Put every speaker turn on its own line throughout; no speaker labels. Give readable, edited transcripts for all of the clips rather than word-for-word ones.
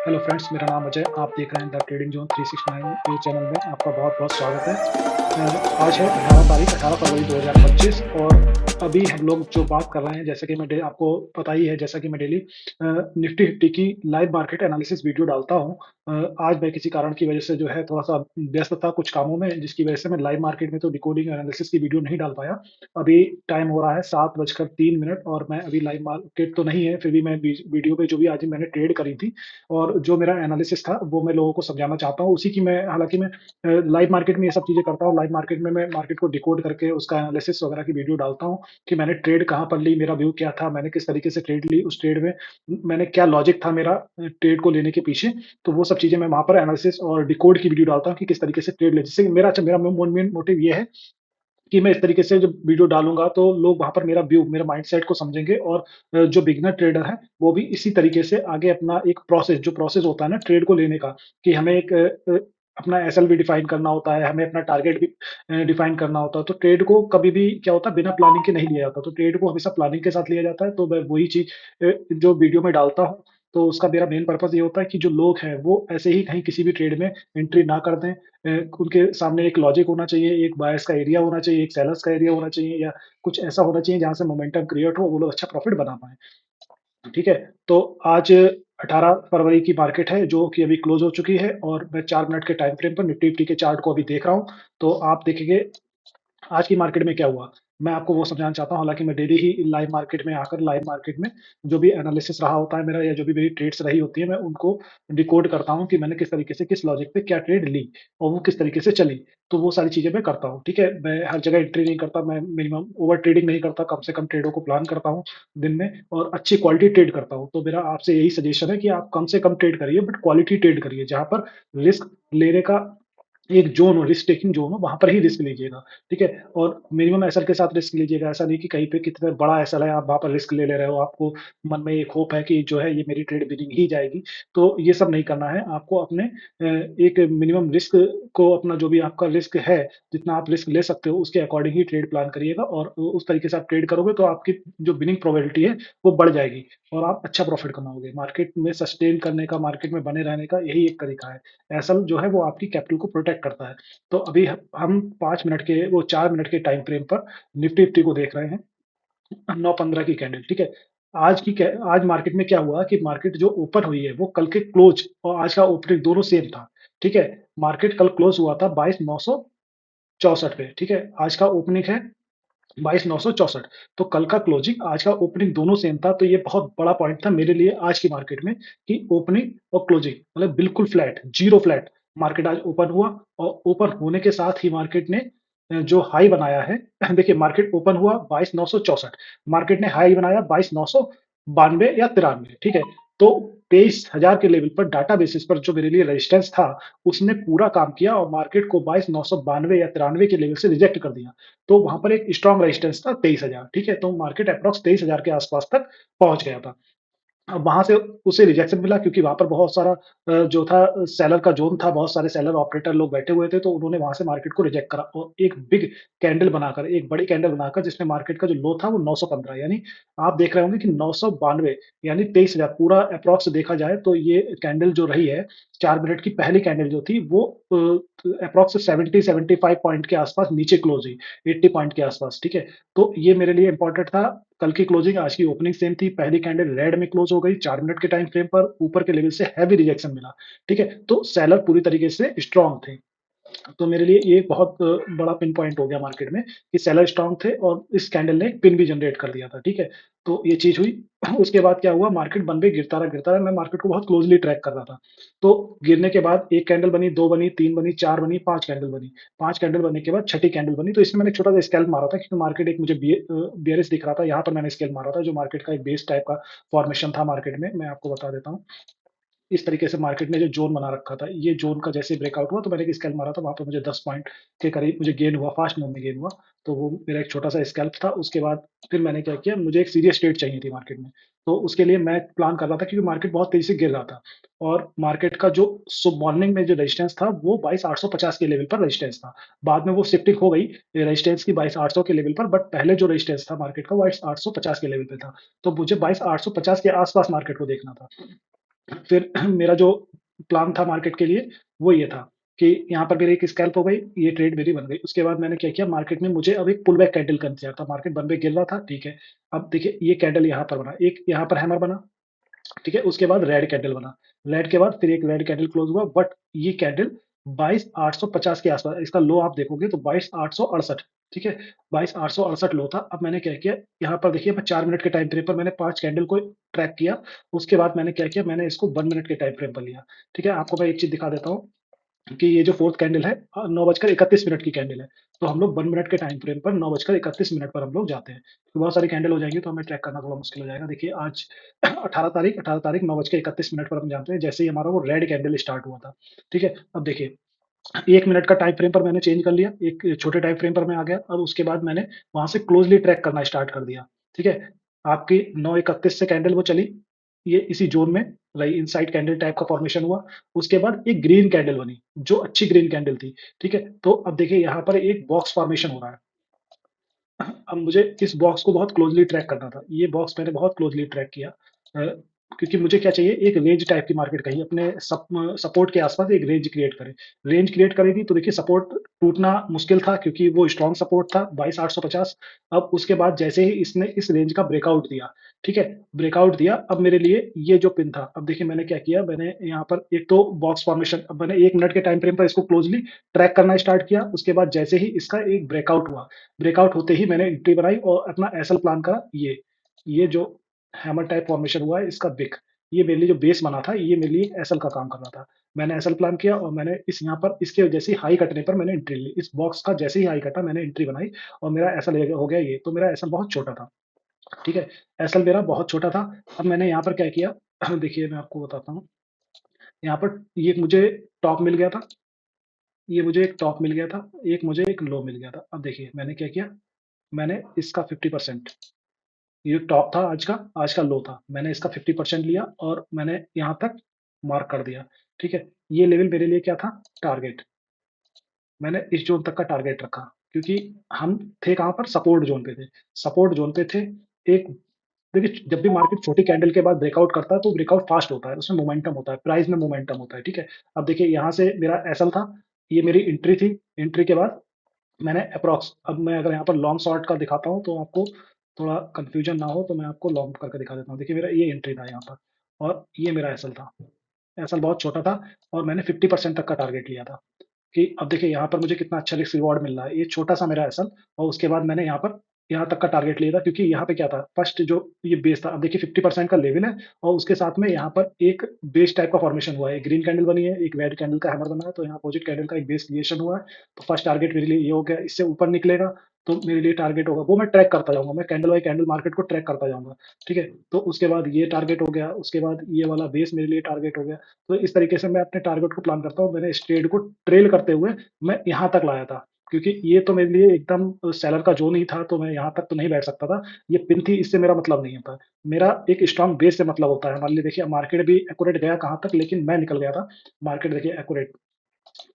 Hello friends, मेरा नाम अजय। आप देख रहे हैं द ट्रेडिंग जोन 369 ये चैनल में आपका बहुत-बहुत स्वागत है। आज है 18 तारीख 18 फरवरी 2025 और अभी हम लोग जो बात कर रहे हैं जैसा कि मैं डे आपको पता ही है जैसा कि मैं डेली निफ्टी फिफ्टी की लाइव मार्केट एनालिसिस वीडियो डालता हूँ। आज मैं किसी कारण की वजह से जो है थोड़ा-सा व्यस्त था कुछ कामों में जिसकी वजह से मैं लाइव मार्केट में तो डिकोडिंग एनालिसिस की वीडियो नहीं डाल पाया। अभी टाइम हो रहा है 7 बजकर 3 मिनट और मैं अभी लाइव मार्केट तो नहीं है, फिर भी मैं वीडियो पे जो भी आज मैंने ट्रेड करी थी और जो मेरा एनालिसिस था वो मैं लोगों को समझाना चाहता हूँ। उसी की मैं हालाँकि मैं लाइव मार्केट में ये सब चीज़ें करता हूँ। लाइव मार्केट में मैं मार्केट को डिकोड करके उसका एनालिसिस वगैरह की वीडियो डालता हूँ कि मैंने ट्रेड कहाँ पर ली, मेरा व्यू क्या था, मैंने किस तरीके से ट्रेड ली, उस ट्रेड में मैंने क्या लॉजिक था मेरा ट्रेड को लेने के पीछे। तो वो सब चीज़ें मैं वहाँ पर एनालिसिस और डिकोड की वीडियो डालता हूँ कि किस तरीके से ट्रेड लें। जिससे कि मेरा मेन मोटिव ये है कि मैं इस तरीके से जब वीडियो डालूँगा तो लोग वहाँ पर मेरा व्यू, मेरा माइंडसेट को समझेंगे और जो बिगिनर ट्रेडर है, वो भी इसी तरीके से आगे अपना एक जो प्रोसेस होता है ना ट्रेड को लेने का कि हमें एक अपना एसएलवी डिफाइन करना होता है, हमें अपना टारगेट भी डिफाइन करना होता है। तो ट्रेड को कभी भी क्या होता है बिना प्लानिंग के नहीं लिया जाता, तो ट्रेड को हमेशा प्लानिंग के साथ लिया जाता है। तो मैं वही चीज़ जो वीडियो में डालता हूँ, तो उसका मेरा मेन पर्पज़ ये होता है कि जो लोग हैं, वो ऐसे ही कहीं किसी भी ट्रेड में एंट्री ना कर दें। उनके सामने एक लॉजिक होना चाहिए, एक बायर्स का एरिया होना चाहिए, एक सेलर्स का एरिया होना चाहिए या कुछ ऐसा होना चाहिए जहाँ से मोमेंटम क्रिएट हो, वो लोग अच्छा प्रॉफिट बना पाएँ। ठीक है? तो आज 18 फरवरी की मार्केट है जो कि अभी क्लोज़ हो चुकी है और मैं 4 मिनट के टाइम फ्रेम पर निफ्टी फिफ्टी के चार्ट को अभी देख रहा हूँ। तो आप देखेंगे आज की मार्केट में क्या हुआ? मैं आपको वो समझाना चाहता हूँ, हालाँकि मैं डेली ही लाइव मार्केट में आकर लाइव मार्केट में जो भी एनालिसिस रहा होता है मेरा या जो भी मेरी ट्रेड्स रही होती है, मैं उनको डिकोड करता हूँ कि मैंने किस तरीके से, किस लॉजिक पे क्या ट्रेड ली और वो किस तरीके से चली। तो वो सारी चीज़ें मैं करता हूँ, ठीक है? मैं हर जगह एंट्री नहीं करता, मैं मिनिमम ओवर ट्रेडिंग नहीं करता, कम से कम ट्रेडों को प्लान करता हूँ दिन में और अच्छी क्वालिटी ट्रेड करता हूँ। तो मेरा आपसे यही सजेशन है कि आप कम से कम ट्रेड करिए बट क्वालिटी ट्रेड करिए, जहाँ पर रिस्क लेने का एक ज़ोन हो, रिस्क टेकिंग ज़ोन हो, वहाँ पर ही रिस्क लीजिएगा, ठीक है? और मिनिमम एसएल के साथ रिस्क लीजिएगा, ऐसा नहीं कि कहीं पे कितना बड़ा एसएल है, आप वहाँ पर रिस्क ले रहे हो, आपको मन में एक होप है कि जो है ये मेरी ट्रेड विनिंग ही जाएगी, तो ये सब नहीं करना है। आपको अपने एक मिनिमम रिस्क को अपना जो भी आपका रिस्क है, जितना आप रिस्क ले सकते हो, उसके अकॉर्डिंग ही ट्रेड प्लान करिएगा और उस तरीके से आप ट्रेड करोगे तो आपकी जो विनिंग प्रोबेबिलिटी है, वो बढ़ जाएगी और आप अच्छा प्रॉफिट कमाओगे। मार्केट में सस्टेन करने का, मार्केट में बने रहने का यही एक तरीका है। एसल जो है वो आपकी कैपिटल को प्रोटेक्ट करता है। तो अभी हम 5 मिनट के वो 4 मिनट के टाइम फ्रेम पर निफ्टी फिफ्टी को देख रहे हैं, 9:15 की कैंडल, ठीक है? आज मार्केट में क्या हुआ कि मार्केट जो ओपन हुई है, वो कल के क्लोज़ और आज का ओपनिंग दोनों सेम था, ठीक है? मार्केट कल क्लोज़ हुआ था 22,964 पे, ठीक है? आज का ओपनिंग है 22,964 तो कल का क्लोजिंग आज का ओपनिंग दोनों सेम था, तो ये बहुत बड़ा पॉइंट था मेरे लिए आज की मार्केट में कि ओपनिंग और क्लोजिंग मतलब बिल्कुल फ्लैट, ज़ीरो फ्लैट मार्केट आज ओपन हुआ और ओपन होने के साथ ही मार्केट ने जो हाई बनाया है देखिए मार्केट ओपन हुआ 22,964 मार्केट ने हाई बनाया 22,992 या 93 ठीक है? तो 23,000 के लेवल पर डाटा बेसिस पर जो मेरे लिए रेजिस्टेंस था, उसने पूरा काम किया और मार्केट को 22,992 या 93 के लेवल से रिजेक्ट कर दिया। तो वहाँ पर एक स्ट्रॉन्ग रेजिस्टेंस था 23,000 ठीक है? तो मार्केट एप्रॉक्स 23,000 के आस-पास तक पहुँच गया था। अब वहाँ से उसे रिजेक्शन मिला क्योंकि वहाँ पर बहुत सारा जो था सेलर का ज़ोन था, बहुत सारे सेलर ऑपरेटर लोग बैठे हुए थे, तो उन्होंने वहाँ से मार्केट को रिजेक्ट करा और एक बिग कैंडल बनाकर, एक बड़ी कैंडल बनाकर जिसमें मार्केट का जो लो था वो 915 यानी आप देख रहे होंगे कि 992 यानी 23,000 पूरा एप्रॉक्स देखा जाए तो ये कैंडल जो रही है, 4 मिनट की पहली कैंडल जो थी वो एप्रॉक्स 70-75 पॉइंट के आसपास नीचे क्लोज़ हुई, 80 पॉइंट के आसपास, ठीक है? तो ये मेरे लिए इम्पोर्टेंट था कल की क्लोजिंग आज की ओपनिंग सेम थी, पहली कैंडल रेड में क्लोज़ हो गई, 4 मिनट के टाइम फ्रेम पर ऊपर के लेवल से हेवी रिजेक्शन मिला, ठीक है? तो सेलर पूरी तरीके से स्ट्रॉन्ग थे। तो मेरे लिए ये बहुत बड़ा पिन पॉइंट हो गया मार्केट में कि सेलर स्ट्रॉन्ग थे और इस कैंडल ने पिन भी जनरेट कर दिया था, ठीक है? तो ये चीज़ हुई। उसके बाद क्या हुआ मार्केट वन वे गिरता रहा, मैं मार्केट को बहुत क्लोज़ली ट्रैक कर रहा था। तो गिरने के बाद 1 कैंडल बनी, 2 बनी, 3 बनी, 4 बनी, 5 कैंडल बनी। 5 कैंडल बनने के बाद छठी कैंडल बनी, तो इसमें मैंने एक छोटा-सा स्कैल्प मारा था क्योंकि मार्केट एक मुझे बेयरिश दिख रहा था, यहाँ पर मैंने स्कैल्प मारा था जो मार्केट का एक बेस टाइप का फॉर्मेशन था मार्केट में, मैं आपको बता देता हूँ। इस तरीके से मार्केट ने जो ज़ोन बना रखा था, ये ज़ोन का जैसे ब्रेकआउट हुआ तो मैंने एक स्कैल्प मारा था, वहाँ पे मुझे 10 पॉइंट के करीब मुझे गेन हुआ, फास्ट मूव में गेन हुआ। तो वो मेरा एक छोटा-सा स्कैल्प था, उसके बाद फिर मैंने क्या किया, मुझे एक सीरियस ट्रेड चाहिए थी मार्केट में। तो उसके लिए मैं प्लान कर रहा था क्योंकि मार्केट बहुत तेज़ी से गिर रहा था और मार्केट का जो मॉर्निंग में जो रेजिस्टेंस था, वो 22,850 के लेवल पर रेजिस्टेंस था। बाद में वो शिफ्टिंग हो गई रेजिस्टेंस की 22,800 के लेवल पर, बट पहले जो रेजिस्टेंस था मार्केट का, वो 22,850 के लेवल पे था। तो मुझे 22,850 के आस-पास मार्केट को देखना था। फिर मेरा जो प्लान था मार्केट के लिए, वो ये था कि यहाँ पर मेरी एक स्कैल्प हो गई, ये ट्रेड मेरी बन गई। उसके बाद मैंने क्या किया, मार्केट में मुझे अब एक पुल बैक कैंडल करना था, मार्केट वन वे गिर रहा था, ठीक है। अब देखिए ये कैंडल यहाँ पर बना, एक यहाँ पर हैमर बना, ठीक है, उसके बाद रेड कैंडल बना, रेड के बाद फिर एक रेड कैंडल क्लोज हुआ, बट ये कैंडल 22,850 के आसपास, इसका लो आप देखोगे तो 22,868, ठीक है, 22,868 लो था। अब मैंने क्या किया, यहाँ पर देखिए मैं 4 मिनट के टाइम फ्रेम पर मैंने 5 कैंडल को ट्रैक किया। उसके बाद मैंने क्या किया, मैंने इसको 1 मिनट के टाइम फ्रेम पर लिया, ठीक है। आपको मैं एक चीज दिखा देता हूँ कि ये जो फोर्थ कैंडल है 9:31 की कैंडल है। तो हम लोग 1 मिनट के टाइम फ्रेम पर 9:31 पर हम लोग जाते हैं। तो बहुत सारी कैंडल हो जाएंगी तो हमें ट्रैक करना थोड़ा मुश्किल हो जाएगा। देखिए आज 18 तारीख 9:31 पर हम जानते हैं, जैसे ही हमारा वो रेड कैंडल स्टार्ट हुआ था, ठीक है। अब देखिए 1 मिनट का टाइम फ्रेम पर मैंने चेंज कर लिया, एक छोटे टाइम फ्रेम पर मैं आ गया। अब उसके बाद मैंने वहां से क्लोजली ट्रैक करना स्टार्ट कर दिया, ठीक है। आपकी 9:31 से कैंडल वो चली, ये इसी जोन में रही, इनसाइड कैंडल टाइप का फॉर्मेशन हुआ। उसके बाद एक ग्रीन कैंडल बनी, जो अच्छी ग्रीन कैंडल थी, ठीक है। तो अब देखिए यहाँ पर एक बॉक्स फॉर्मेशन हो रहा है। अब मुझे इस बॉक्स को बहुत क्लोजली ट्रैक करना था, ये बॉक्स मैंने बहुत क्लोजली ट्रैक किया, क्योंकि मुझे क्या चाहिए, एक रेंज टाइप की मार्केट कहीं अपने सपोर्ट के आसपास एक रेंज क्रिएट करे। रेंज क्रिएट करेगी तो देखिए सपोर्ट टूटना मुश्किल था, क्योंकि वो स्ट्रॉन्ग सपोर्ट था 22,850। अब उसके बाद जैसे ही इसने इस रेंज का ब्रेकआउट दिया, ठीक है, ब्रेकआउट दिया, अब मेरे लिए ये जो पिन था, अब देखिए मैंने क्या किया, मैंने यहाँ पर एक तो बॉक्स फॉर्मेशन, अब मैंने 1 मिनट के टाइम फ्रेम पर इसको क्लोजली ट्रैक करना स्टार्ट किया। उसके बाद जैसे ही इसका एक ब्रेकआउट हुआ, ब्रेकआउट होते ही मैंने एंट्री बनाई और अपना एसएल प्लान करा। ये जो हैमर टाइप फॉर्मेशन हुआ है इसका बिग, ये मेरे लिए जो बेस बना था, ये मेरे लिए एसएल का काम कर रहा था। मैंने एसएल प्लान किया और मैंने इस यहाँ पर इसके जैसे ही हाई कटने पर मैंने एंट्री ली, इस बॉक्स का जैसे ही हाई कटा मैंने एंट्री बनाई और मेरा एसएल हो गया ये। तो मेरा एसएल बहुत छोटा था, ठीक है, एसएल मेरा बहुत छोटा था। अब मैंने यहाँ पर क्या किया, देखिए मैं आपको बताता हूँ। यहाँ पर ये मुझे टॉप मिल गया था, ये मुझे एक टॉप मिल गया था, एक मुझे एक लो मिल गया था। अब देखिए मैंने क्या किया, मैंने इसका 50%, ये टॉप था आज का लो था। मैंने इसका 50% लिया और मैंने यहाँ तक मार्क कर दिया, ठीक है। ये लेवल मेरे लिए क्या था, टारगेट। मैंने इस ज़ोन तक का टारगेट रखा, क्योंकि हम थे कहाँ पर, सपोर्ट ज़ोन पे थे। सपोर्ट ज़ोन पे थे। एक देखिए जब भी मार्केट छोटी कैंडल के बाद ब्रेकआउट करता है तो ब्रेकआउट फास्ट होता है, उसमें मोमेंटम होता है, प्राइस में मोमेंटम होता है, ठीक है। अब देखिए यहाँ से मेरा एसएल था, ये मेरी एंट्री थी। एंट्री के बाद मैंने अप्रॉक्स, अब मैं अगर यहाँ पर लॉन्ग शॉर्ट का दिखाता हूँ तो आपको थोड़ा कंफ्यूजन ना हो, तो मैं आपको लॉन्ग करके दिखा देता हूँ। देखिए मेरा ये एंट्री था यहाँ पर और ये मेरा एसएल था। एसएल बहुत छोटा था और मैंने 50% तक का टारगेट लिया था, कि अब देखिए यहाँ पर मुझे कितना अच्छा रिस्क रिवॉर्ड मिल रहा है। ये छोटा-सा मेरा एसल और उसके बाद मैंने यहाँ पर यहाँ तक का टारगेट लिया था, क्योंकि यहाँ पे क्या था, फर्स्ट जो ये बेस था, अब देखिए 50% का लेवल है और उसके साथ में यहाँ पर एक बेस टाइप का फॉर्मेशन हुआ है। एक ग्रीन कैंडल बनी है, एक रेड कैंडल का हैमर बना है, तो यहाँ अपोजिट कैंडल का एक बेस क्रिएशन हुआ है। तो फर्स्ट टारगेट मेरे लिए ये हो गया, इससे ऊपर निकलेगा तो मेरे लिए टारगेट होगा, वो मैं ट्रैक करता जाऊँगा, मैं कैंडल बाय कैंडल मार्केट को ट्रैक करता जाऊँगा, ठीक है। तो उसके बाद ये टारगेट हो गया, उसके बाद ये वाला बेस मेरे लिए टारगेट हो गया। तो इस तरीके से मैं अपने टारगेट को प्लान करता हूँ। मैंने इस ट्रेड को ट्रेल करते हुए मैं यहाँ तक लाया था, क्योंकि ये तो मेरे लिए एकदम सेलर का ज़ोन ही था, तो मैं यहाँ तक तो नहीं बैठ सकता था। ये पिन थी, इससे मेरा मतलब नहीं होता। मेरा एक स्ट्रॉन्ग बेस से मतलब होता है। मान लीजिए देखिए मार्केट भी एक्यूरेट गया कहाँ तक, लेकिन मैं निकल गया था। मार्केट देखिए एक्यूरेट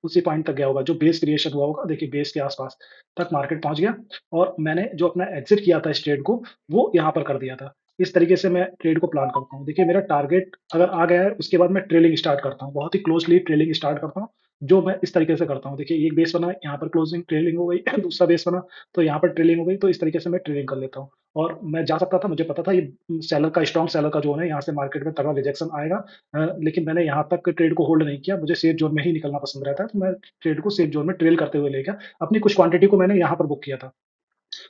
उसी पॉइंट तक गया होगा, जो बेस क्रिएशन हुआ होगा, देखिए बेस के आस-पास तक मार्केट पहुँच गया और मैंने जो अपना एग्ज़िट किया था इस ट्रेड को, वो यहाँ पर कर दिया था। इस तरीके से मैं ट्रेड को प्लान करता हूँ। देखिए मेरा टारगेट अगर आ गया है, उसके बाद मैं ट्रेलिंग स्टार्ट करता हूँ, बहुत ही क्लोज़ली ट्रेलिंग स्टार्ट करता हूँ, जो मैं इस तरीके से करता हूँ। देखिए एक बेस बना, यहाँ पर क्लोजिंग ट्रेलिंग हो गई, दूसरा बेस बना, तो यहाँ पर ट्रेलिंग हो गई, तो इस तरीके से मैं ट्रेडिंग कर लेता हूँ। और मैं जा सकता था, मुझे पता था ये सेलर का स्ट्रॉन्ग सेलर का ज़ोन है, यहाँ से मार्केट में तगड़ा रिजेक्शन आएगा। लेकिन मैंने यहाँ तक ट्रेड को होल्ड नहीं किया, मुझे सेफ ज़ोन में ही निकलना पसंद रहता है, तो मैं ट्रेड को सेफ ज़ोन में ट्रेल करते हुए ले गया। अपनी कुछ क्वांटिटी को मैंने यहाँ पर बुक किया था।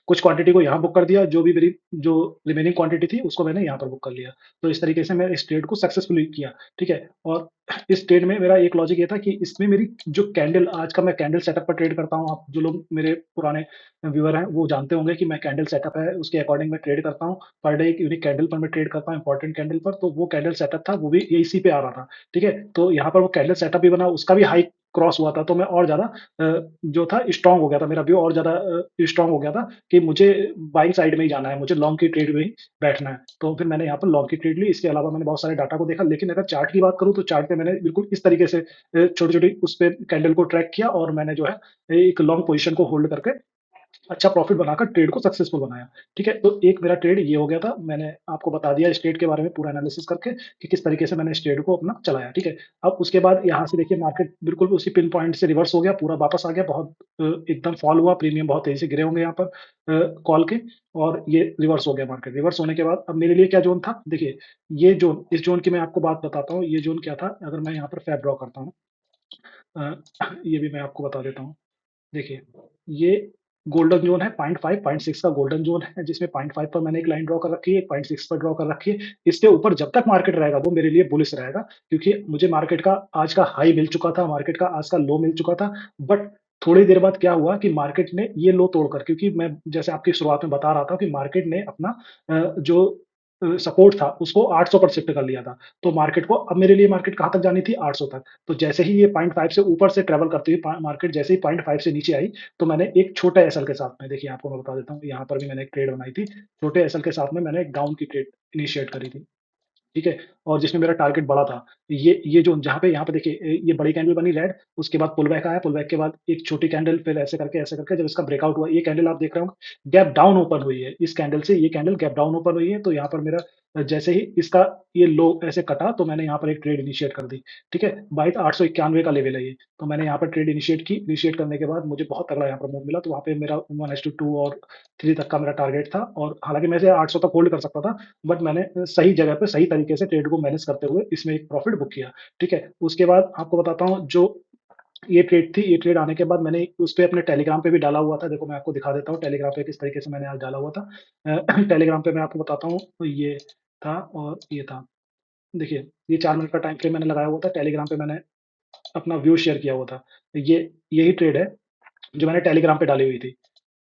कुछ क्वांटिटी को यहाँ बुक कर दिया, जो भी मेरी जो रिमेनिंग क्वांटिटी थी उसको मैंने यहाँ पर बुक कर लिया। तो इस तरीके से मैं इस ट्रेड को सक्सेसफुली किया, ठीक है? और इस ट्रेड में मेरा एक लॉजिक ये था कि इसमें मेरी जो कैंडल आज का मैं कैंडल सेटअप पर ट्रेड करता हूँ, आप जो लोग मेरे पुराने व्यूअर हैं, वो जानते होंगे कि मैं कैंडल सेटअप है, उसके अकॉर्डिंग मैं ट्रेड करता हूँ। पर डे एक यूनिक कैंडल पर मैं ट्रेड करता हूँ, इंपॉर्टेंट कैंडल पर, तो वो कैंडल सेटअप था, वो भी इसी पे आ रहा था, ठीक है? तो यहाँ पर वो कैंडल सेटअप भी बना, उसका भी हाई क्रॉस हुआ था, तो मैं और ज़्यादा जो था स्ट्रॉन्ग हो गया था, मेरा व्यू और ज़्यादा स्ट्रॉन्ग हो गया था कि मुझे बाइंग साइड में ही जाना है, मुझे लॉन्ग की ट्रेड में ही बैठना है। तो फिर मैंने यहाँ पर लॉन्ग की ट्रेड ली, इसके अलावा मैंने बहुत सारे डाटा को देखा, लेकिन अगर चार्ट की बात करूँ तो चार्ट पे मैंने बिल्कुल इस तरीके से छोटी-छोटी उस पे कैंडल को ट्रैक किया और मैंने जो है एक लॉन्ग पोज़ीशन को होल्ड करके अच्छा प्रॉफ़िट बनाकर ट्रेड को सक्सेसफुल बनाया, ठीक है? तो एक मेरा ट्रेड ये हो गया था, मैंने आपको बता दिया इस ट्रेड के बारे में पूरा एनालिसिस करके कि किस तरीके से मैंने इस ट्रेड को अपना चलाया, ठीक है? अब उसके बाद यहाँ से देखिए मार्केट बिल्कुल उसी पिन पॉइंट से रिवर्स हो गया, पूरा वापस आ गया, बहुत एकदम फॉल हुआ, प्रीमियम बहुत तेज़ी से गिरे होंगे यहाँ पर कॉल के और ये रिवर्स हो गया मार्केट। रिवर्स होने के बाद अब मेरे लिए क्या ज़ोन था, देखिए ये ज़ोन, इस ज़ोन की मैं आपको बात बताता हूँ, ये ज़ोन क्या था, अगर मैं यहाँ पर फैब ड्रॉ करता हूँ ये भी मैं आपको बता देता हूँ। देखिए, ये गोल्डन ज़ोन है 0.5, 0.6 का गोल्डन ज़ोन है, जिसमें 0.5 पर मैंने एक लाइन ड्रॉ कर रखी है, 0.6 पर ड्रॉ कर रखी है। इसके ऊपर जब तक मार्केट रहेगा, वो मेरे लिए बुलिश रहेगा, क्योंकि मुझे मार्केट का आज का हाई मिल चुका था, मार्केट का आज का लो मिल चुका था। बट थोड़ी देर बाद क्या हुआ कि मार्केट ने ये लो तोड़कर, क्योंकि मैं जैसे आपकी शुरुआत में बता रहा था कि मार्केट ने अपना जो सपोर्ट था, उसको 800 पर शिफ्ट कर लिया था। तो मार्केट को अब मेरे लिए मार्केट कहाँ तक जानी थी? 800 तक। तो जैसे ही ये 0.5 से ऊपर से ट्रैवल करती हुई मार्केट जैसे ही 0.5 से नीचे आई, तो मैंने एक छोटे एसएल के साथ में, देखिए आपको मैं बता देता हूँ, यहाँ पर भी मैंने एक ट्रेड बनाई थी। छोटे एसएल के साथ में मैंने एक डाउन की ट्रेड इनिशिएट करी थी। ठीक है? और जिसमें मेरा टारगेट बड़ा था। ये जो जहाँ पे यहाँ पे देखिए ये बड़ी कैंडल बनी रेड, उसके बाद पुल बैक आया, पुल बैक के बाद एक छोटी कैंडल, फिर ऐसे करके जब इसका ब्रेकआउट हुआ, ये कैंडल आप देख रहे होंगे गैप डाउन ओपन हुई है। इस कैंडल से ये कैंडल गैप डाउन ओपन हुई है, तो यहाँ पर मेरा जैसे ही इसका ये लो ऐसे कटा, तो मैंने यहाँ पर एक ट्रेड इनिशिएट कर दी। ठीक है? 22,891 का लेवल है ये, तो मैंने यहाँ पर ट्रेड इनिशिएट की। इनिशिएट करने के बाद मुझे बहुत तगड़ा यहाँ पर मूव मिला, तो वहाँ पे मेरा 1:2 और 3 तक का मेरा टारगेट था, और हालाँकि मैं इसे 800 तक होल्ड कर सकता था, बट मैंने सही जगह पे सही तरीके से ट्रेड को मैनेज करते हुए इसमें एक प्रॉफिट बुक किया, ठीक है? उसके बाद आपको बताता हूँ, जो ये ट्रेड थी, ये ट्रेड आने के बाद मैंने उसपे अपने टेलीग्राम पे भी डाला हुआ था। देखो मैं आपको दिखा देता हूँ टेलीग्राम पे किस तरीके से मैंने आज डाला हुआ था। टेलीग्राम पे मैं आपको बताता हूँ, ये था और ये था। देखिए, ये 4 मिनट का टाइम फ्रेम मैंने लगाया हुआ था, टेलीग्राम पे मैंने अपना व्यू शेयर किया हुआ था। ये यही ट्रेड है, जो मैंने टेलीग्राम पे डाली हुई थी।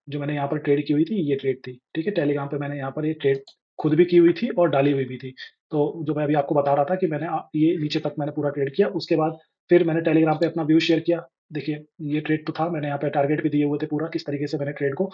जो मैंने यहाँ पर ट्रेड की हुई थी, ये ट्रेड थी, ठीक है? टेलीग्राम पे मैंने यहाँ पर ये ट्रेड खुद भी की हुई थी और डाली हुई भी थी। तो जो मैं अभी आपको बता रहा था कि मैंने ये नीचे तक मैंने पूरा ट्रेड किया, उसके बाद फिर मैंने टेलीग्राम पे अपना व्यू शेयर किया। देखिए, ये ट्रेड तो था, मैंने यहाँ पे टारगेट भी दिए हुए थे पूरा, किस तरीके से मैंने ट्रेड को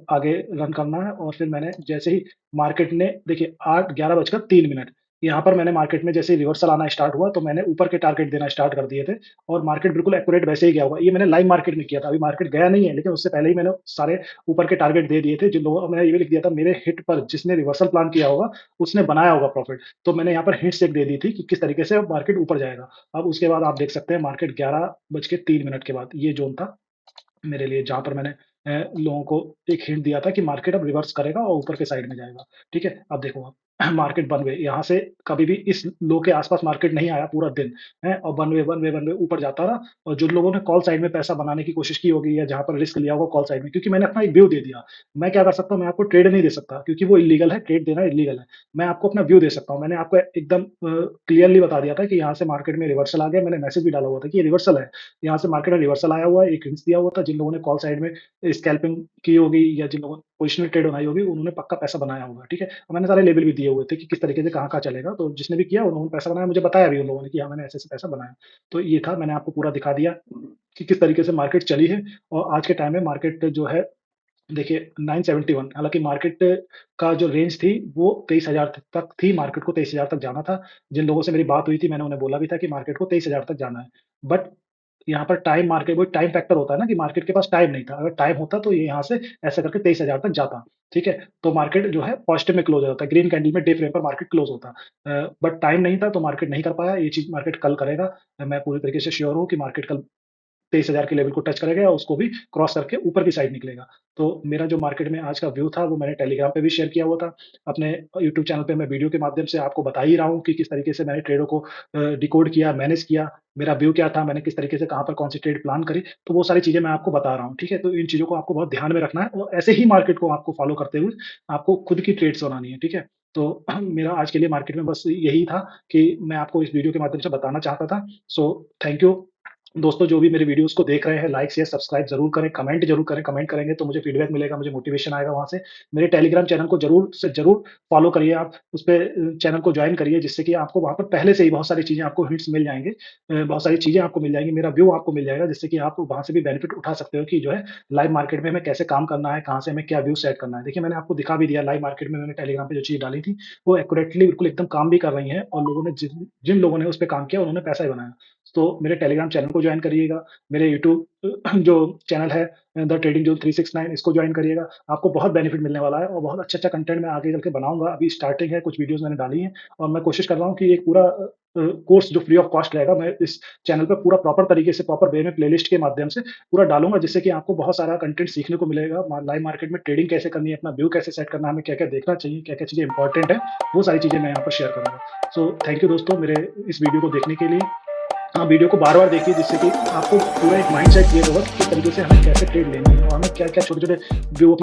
आगे रन करना है, और फिर मैंने जैसे ही मार्केट ने देखिए 11 बजकर 3 मिनट, यहाँ पर मैंने मार्केट में जैसे ही रिवर्सल आना स्टार्ट हुआ, तो मैंने ऊपर के टारगेट देना स्टार्ट कर दिए थे, और मार्केट बिल्कुल एक्यूरेट वैसे ही गया होगा। ये मैंने लाइव मार्केट में किया था, अभी मार्केट गया नहीं है, लेकिन उससे पहले ही मैंने सारे ऊपर के टारगेट दे दिए थे। जिन लोगों मैंने ये भी लिख दिया था, मेरे हिट पर जिसने रिवर्सल प्लान किया होगा, उसने बनाया होगा प्रॉफिट। तो मैंने यहाँ पर हिंट्स एक दे दी थी कि किस तरीके से मार्केट ऊपर जाएगा। अब उसके बाद आप देख सकते हैं मार्केट 11 बज के 3 मिनट के बाद ये ज़ोन था मेरे लिए, जहाँ पर मैंने लोगों को एक हिंट दिया था कि मार्केट अब रिवर्स करेगा और ऊपर के साइड में जाएगा। ठीक है? अब देखो आप मार्केट वन वे, यहाँ से कभी भी इस लो के आस-पास मार्केट नहीं आया पूरा दिन, हैं? और वन वे ऊपर जाता रहा, और जिन लोगों ने कॉल साइड में पैसा बनाने की कोशिश की होगी, या जहाँ पर रिस्क लिया होगा कॉल साइड में, क्योंकि मैंने अपना एक व्यू दे दिया। मैं क्या कर सकता हूँ, मैं आपको ट्रेड नहीं दे सकता, क्योंकि वो इल्लीगल है, ट्रेड देना इल्लीगल है। मैं आपको अपना व्यू दे सकता हूँ। मैंने आपको एकदम क्लियरली बता दिया था कि यहाँ से मार्केट में रिवर्सल आ गया, मैंने मैसेज भी डाला हुआ था कि ये रिवर्सल है। यहाँ से मार्केट में रिवर्सल आया हुआ है, एक हिंट्स दिया हुआ था, जिन लोगों ने कॉल साइड में स्कैल्पिंग की होगी, या जिन लोगों ने पोजिशनल ट्रेड बनाई होगी, उन्होंने पक्का पैसा बनाया होगा, ठीक है? और मैंने सारे लेवल भी दिए हुए थे कि किस तरीके से कहाँ-कहाँ चलेगा, तो जिसने भी किया उन्होंने पैसा बनाया, मुझे बताया भी उन लोगों ने कि हाँ, मैंने ऐसे-ऐसे पैसा बनाया। तो ये था, मैंने आपको पूरा दिखा दिया कि किस तरीके से मार्केट चली है, और आज के टाइम में मार्केट जो है देखिए 971, हालाँकि मार्केट का जो रेंज थी वो 23,000 तक थी, मार्केट को 23,000 तक जाना था। जिन लोगों से मेरी बात हुई थी, मैंने उन्हें बोला भी था कि मार्केट को 23,000 तक जाना है। बट यहाँ पर टाइम मार्केट, वो टाइम फैक्टर होता है ना कि मार्केट के पास टाइम नहीं था। अगर टाइम होता तो ये यहाँ से ऐसे करके 23,000 तक जाता, ठीक है? तो मार्केट जो है पॉज़िटिव में क्लोज़ हो जाता है, ग्रीन कैंडल में डे फ्रेम पर मार्केट क्लोज़ होता। बट टाइम नहीं था, तो मार्केट नहीं कर पाया। ये चीज़ मार्केट कल करेगा। मैं पूरी तरीके से श्योर हूँ कि मार्केट कल 23,000 के लेवल को टच करेगा, और उसको भी क्रॉस करके ऊपर की साइड निकलेगा। तो मेरा जो मार्केट में आज का व्यू था, वो मैंने टेलीग्राम पे भी शेयर किया हुआ था। अपने यूट्यूब चैनल पे मैं वीडियो के माध्यम से आपको बता ही रहा हूँ कि किस तरीके से मैंने ट्रेडों को डिकोड किया, मैनेज किया, मेरा व्यू क्या था, मैंने किस तरीके से कहाँ पर कौन सी ट्रेड प्लान करी, तो वो सारी चीज़ें मैं आपको बता रहा हूँ, ठीक है? तो इन चीज़ों को आपको बहुत ध्यान में रखना है, और ऐसे ही मार्केट को आपको फॉलो करते हुए आपको खुद की ट्रेड्स बनानी है, ठीक है? तो मेरा आज के लिए मार्केट में बस यही था कि मैं आपको इस वीडियो के माध्यम से बताना चाहता था। So thank you. दोस्तों, जो भी मेरे वीडियोज़ को देख रहे हैं, लाइक, शेयर, सब्सक्राइब ज़रूर करें, कमेंट ज़रूर करें, कमेंट करेंगे तो मुझे फीडबैक मिलेगा, मुझे मोटिवेशन आएगा वहाँ से। मेरे टेलीग्राम चैनल को ज़रूर से ज़रूर फ़ॉलो करिए आप, उसपे चैनल को जॉइन करिए, जिससे कि आपको वहाँ पर पहले से ही बहुत सारी चीज़ें, आपको हिंट्स मिल जाएँगे। बहुत सारी चीज़ें आपको मिल जाएँगी, मेरा व्यू आपको मिल जाएगा, जिससे कि आप वहाँ से भी बेनिफिट उठा सकते हो कि जो है लाइव मार्केट में हमें कैसे काम करना है, कहाँ से हमें क्या व्यू सेट करना है। देखिए, मैंने आपको दिखा भी दिया, लाइव मार्केट में मैंने टेलीग्राम पे जो चीज़ डाली थी, वो एक्यूरेटली बिल्कुल एकदम काम भी कर रही हैं, और लोगों ने जिन जिन लोगों ने उस पे काम किया, उन्होंने पैसा ही बनाया। तो मेरे टेलीग्राम चैनल को जॉइन करिएगा, मेरे यूट्यूब जो चैनल है द ट्रेडिंग जोन 369 इसको जॉइन करिएगा। आपको बहुत बेनिफिट मिलने वाला है और बहुत अच्छा-अच्छा कंटेंट मैं आगे चल के बनाऊँगा। अभी स्टार्टिंग है, कुछ वीडियोज़ मैंने डाली हैं और मैं कोशिश कर रहा हूँ कि एक पूरा कोर्स जो फ्री ऑफ कॉस्ट रहेगा, मैं इस चैनल पे पूरा प्रॉपर तरीके से, प्रॉपर वे में प्लेलिस्ट के माध्यम से पूरा डालूँगा, जिससे कि आपको बहुत सारा कंटेंट सीखने को मिलेगा। मा लाइव मार्केट में ट्रेडिंग कैसे करनी है, अपना व्यू कैसे सेट करना है, हमें क्या-क्या देखना चाहिए, क्या-क्या चीज़ें इंपॉर्टेंट है, वो सारी चीज़ें मैं यहाँ पर शेयर करूँगा। सो थैंक यू दोस्तों मेरे इस वीडियो को देखने के लिए। हाँ, वीडियो को बार-बार देखिए, जिससे कि आपको पूरा एक माइंडसेट क्लियर होगा कि किस तरीके से हमें कैसे ट्रेड लेनी है और हमें क्या-क्या छोटे-छोटे व्यू